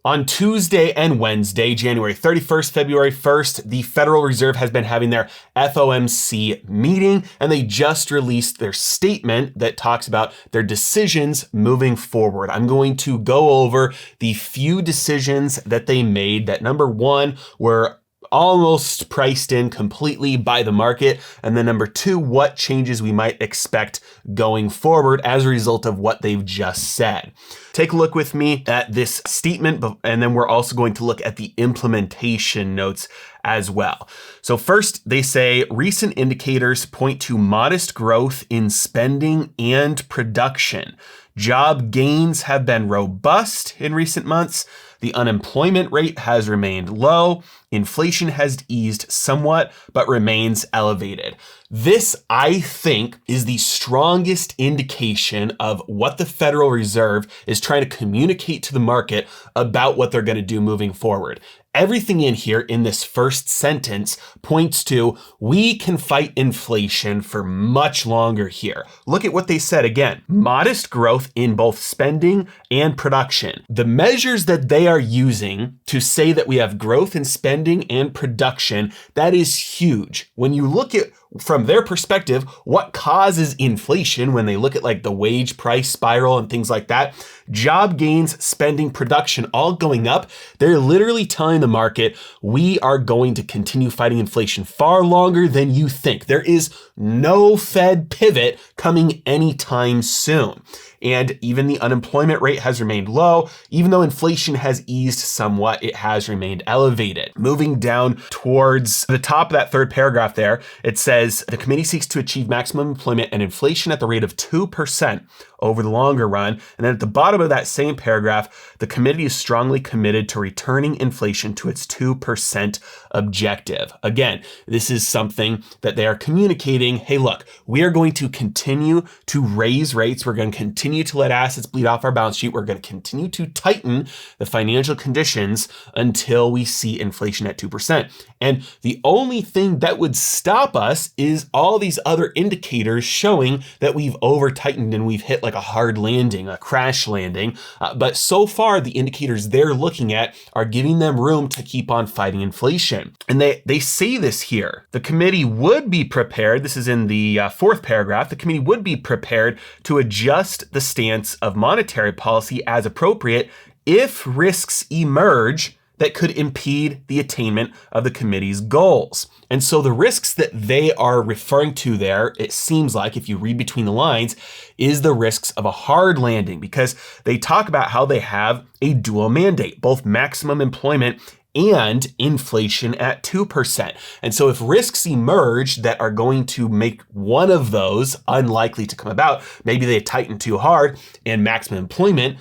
On Tuesday and Wednesday, January 31st, February 1st, the Federal Reserve has been having their FOMC meeting, and they just released their statement that talks about their decisions moving forward. I'm going to go over the few decisions that they made that, number one, were almost priced in completely by the market. And then number two, what changes we might expect going forward as a result of what they've just said. Take a look with me at this statement, and then we're also going to look at the implementation notes as well. So first, they say recent indicators point to modest growth in spending and production. Job gains have been robust in recent months. The unemployment rate has remained low. Inflation has eased somewhat, but remains elevated. This, I think, is the strongest indication of what the Federal Reserve is trying to communicate to the market about what they're going to do moving forward. Everything in here in this first sentence points to we can fight inflation for much longer here. Look at what they said again. Modest growth in both spending and production. The measures that they are using to say that we have growth in spending and production, that is huge. When you look at from their perspective, what causes inflation when they look at like the wage price spiral and things like that, job gains, spending, production, all going up, they're literally telling the market, we are going to continue fighting inflation far longer than you think. There is no Fed pivot coming anytime soon. And even the unemployment rate has remained low. Even though inflation has eased somewhat, it has remained elevated. Moving down towards the top of that third paragraph there, it says the committee seeks to achieve maximum employment and inflation at the rate of 2% over the longer run. And then at the bottom of that same paragraph, the committee is strongly committed to returning inflation to its 2% objective. Again, this is something that they are communicating. Hey, look, we are going to continue to raise rates. We're going to continue to let assets bleed off our balance sheet. We're going to continue to tighten the financial conditions until we see inflation at 2%. And the only thing that would stop us is all these other indicators showing that we've over tightened and we've hit like a hard landing, a crash landing. But so far, the indicators they're looking at are giving them room to keep on fighting inflation. And they say this here. The committee would be prepared, this is in the fourth paragraph, the committee would be prepared to adjust the stance of monetary policy as appropriate if risks emerge that could impede the attainment of the committee's goals. And so the risks that they are referring to there, it seems like, if you read between the lines, is the risks of a hard landing, because they talk about how they have a dual mandate, both maximum employment and inflation at 2%. And so if risks emerge that are going to make one of those unlikely to come about, maybe they tighten too hard and maximum employment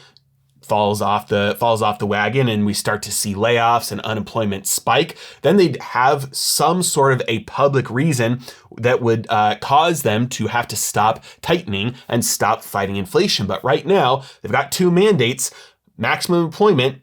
falls off the wagon and we start to see layoffs and unemployment spike, then they'd have some sort of a public reason that would cause them to have to stop tightening and stop fighting inflation. But right now, they've got two mandates, maximum employment.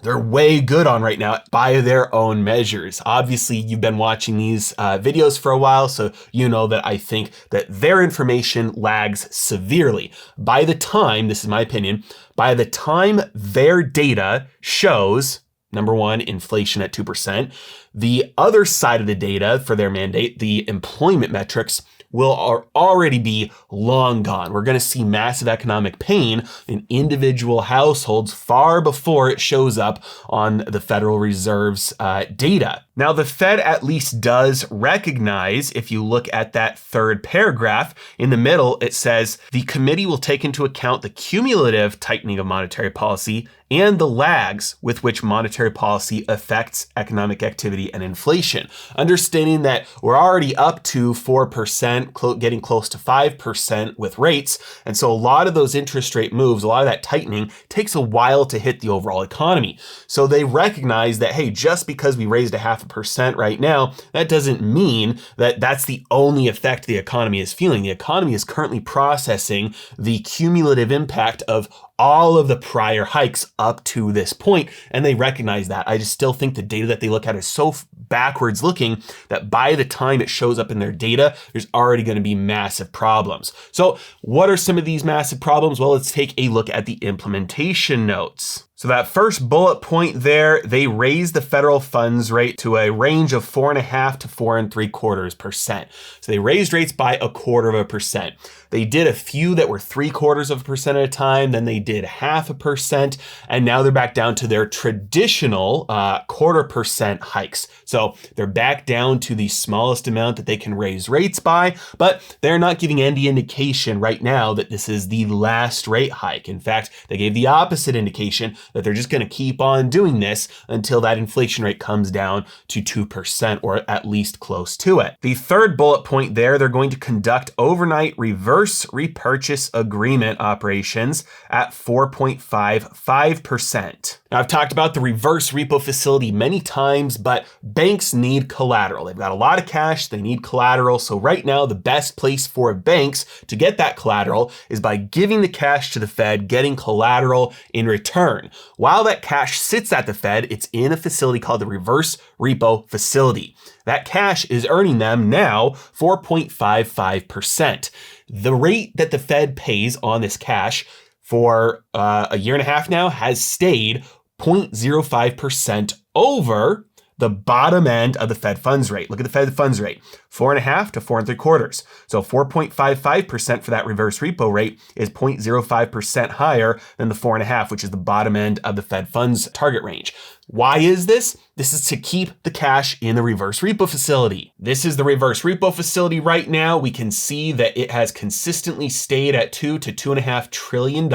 They're way good on right now by their own measures. Obviously, you've been watching these videos for a while, so you know that I think that their information lags severely. By the time, this is my opinion, by the time their data shows, number one, inflation at 2%, the other side of the data for their mandate, the employment metrics, will already be long gone. We're going to see massive economic pain in individual households far before it shows up on the Federal Reserve's data. Now, the Fed at least does recognize, if you look at that third paragraph, in the middle, it says, the committee will take into account the cumulative tightening of monetary policy and the lags with which monetary policy affects economic activity and inflation. Understanding that we're already up to 4%, getting close to 5% with rates. And so a lot of those interest rate moves, a lot of that tightening takes a while to hit the overall economy. So they recognize that, hey, just because we raised 0.5% right now, that doesn't mean that that's the only effect the economy is feeling. The economy is currently processing the cumulative impact of all of the prior hikes up to this point, and they recognize that. I just still think the data that they look at is so backwards looking that by the time it shows up in their data, there's already going to be massive problems. So what are some of these massive problems? Well, let's take a look at the implementation notes. So that first bullet point there, they raised the federal funds rate to a range of 4.5 to 4.75%. So they raised rates by 1/4%. They did a few that were 0.75% at a time, then they did 0.5%, and now they're back down to their traditional 1/4% hikes. So they're back down to the smallest amount that they can raise rates by, but they're not giving any indication right now that this is the last rate hike. In fact, they gave the opposite indication that they're just going to keep on doing this until that inflation rate comes down to 2% or at least close to it. The third bullet point there, they're going to conduct overnight reverse repurchase agreement operations at 4.55%. Now, I've talked about the reverse repo facility many times, but banks need collateral. They've got a lot of cash, they need collateral. So right now, the best place for banks to get that collateral is by giving the cash to the Fed, getting collateral in return. While that cash sits at the Fed, it's in a facility called the reverse repo facility. That cash is earning them now 4.55%. The rate that the Fed pays on this cash for a year and a half now has stayed 0.05% over the bottom end of the Fed funds rate. Look at the Fed funds rate, 4.5 to 4.75. So 4.55% for that reverse repo rate is 0.05% higher than the 4.5, which is the bottom end of the Fed funds target range. Why is this? This is to keep the cash in the reverse repo facility. This is the reverse repo facility right now. We can see that it has consistently stayed at $2 to $2.5 trillion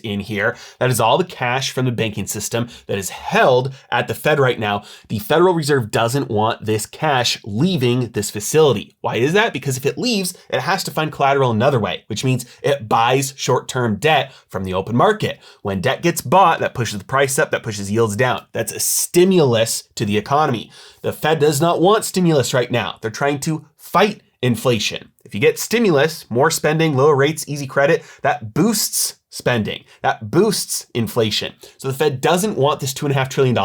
in here. That is all the cash from the banking system that is held at the Fed right now. The Federal Reserve doesn't want this cash leaving this facility. Why is that? Because if it leaves, it has to find collateral another way, which means it buys short-term debt from the open market. When debt gets bought, that pushes the price up, that pushes yields down. That's a stimulus to the economy. The Fed does not want stimulus right now. They're trying to fight inflation. If you get stimulus, more spending, lower rates, easy credit, that boosts spending. That boosts inflation. So the Fed doesn't want this $2.5 trillion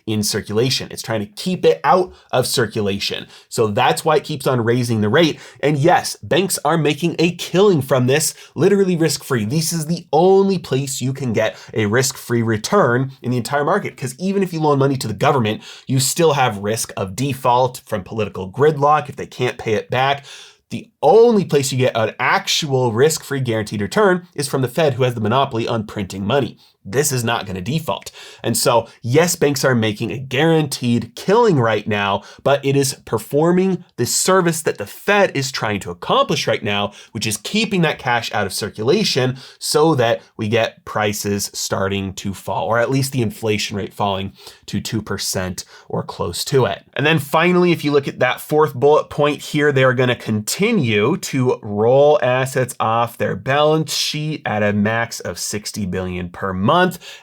in circulation. It's trying to keep it out of circulation. So that's why it keeps on raising the rate. And yes, banks are making a killing from this, literally risk-free. This is the only place you can get a risk-free return in the entire market. Because even if you loan money to the government, you still have risk of default from political gridlock if they can't pay it back. The only place you get an actual risk-free guaranteed return is from the Fed, who has the monopoly on printing money. This is not going to default. And so, yes, banks are making a guaranteed killing right now, but it is performing the service that the Fed is trying to accomplish right now, which is keeping that cash out of circulation so that we get prices starting to fall, or at least the inflation rate falling to 2% or close to it. And then finally, if you look at that fourth bullet point here, they are going to continue to roll assets off their balance sheet at a max of $60 billion per month.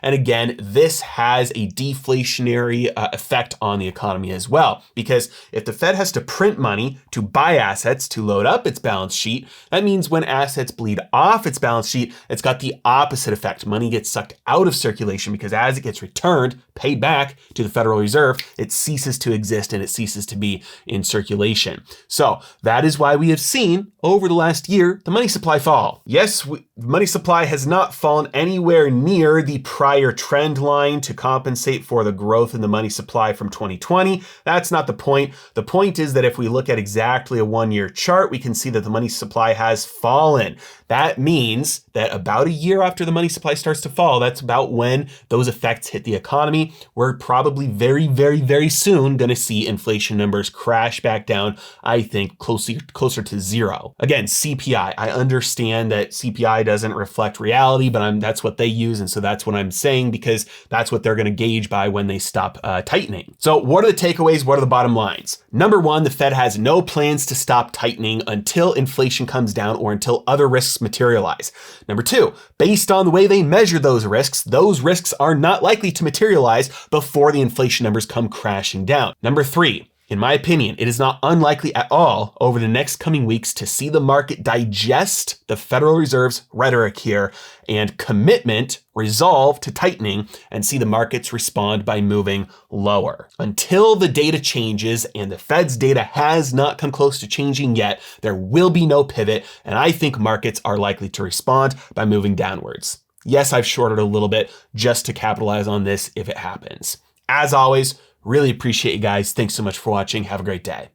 And again, this has a deflationary effect on the economy as well, because if the Fed has to print money to buy assets to load up its balance sheet, that means when assets bleed off its balance sheet, it's got the opposite effect. Money gets sucked out of circulation because as it gets returned, paid back to the Federal Reserve, it ceases to exist and it ceases to be in circulation. So that is why we have seen over the last year, the money supply fall. Yes, money supply has not fallen anywhere near the prior trend line to compensate for the growth in the money supply from 2020. That's not the point. The point is that if we look at exactly a one-year chart, we can see that the money supply has fallen. That means that about a year after the money supply starts to fall, that's about when those effects hit the economy. We're probably very, very, very soon going to see inflation numbers crash back down, I think, closer to zero. Again, CPI. I understand that CPI doesn't reflect reality, but that's what they use. And so that's what I'm saying, because that's what they're going to gauge by when they stop tightening. So what are the takeaways? What are the bottom lines? Number one, the Fed has no plans to stop tightening until inflation comes down or until other risks materialize. Number two, based on the way they measure those risks are not likely to materialize before the inflation numbers come crashing down. Number three, in my opinion, it is not unlikely at all over the next coming weeks to see the market digest the Federal Reserve's rhetoric here and commitment, resolve to tightening, and see the markets respond by moving lower. Until the data changes, and the Fed's data has not come close to changing yet, there will be no pivot, and I think markets are likely to respond by moving downwards. Yes, I've shorted a little bit just to capitalize on this if it happens. As always, really appreciate you guys. Thanks so much for watching. Have a great day.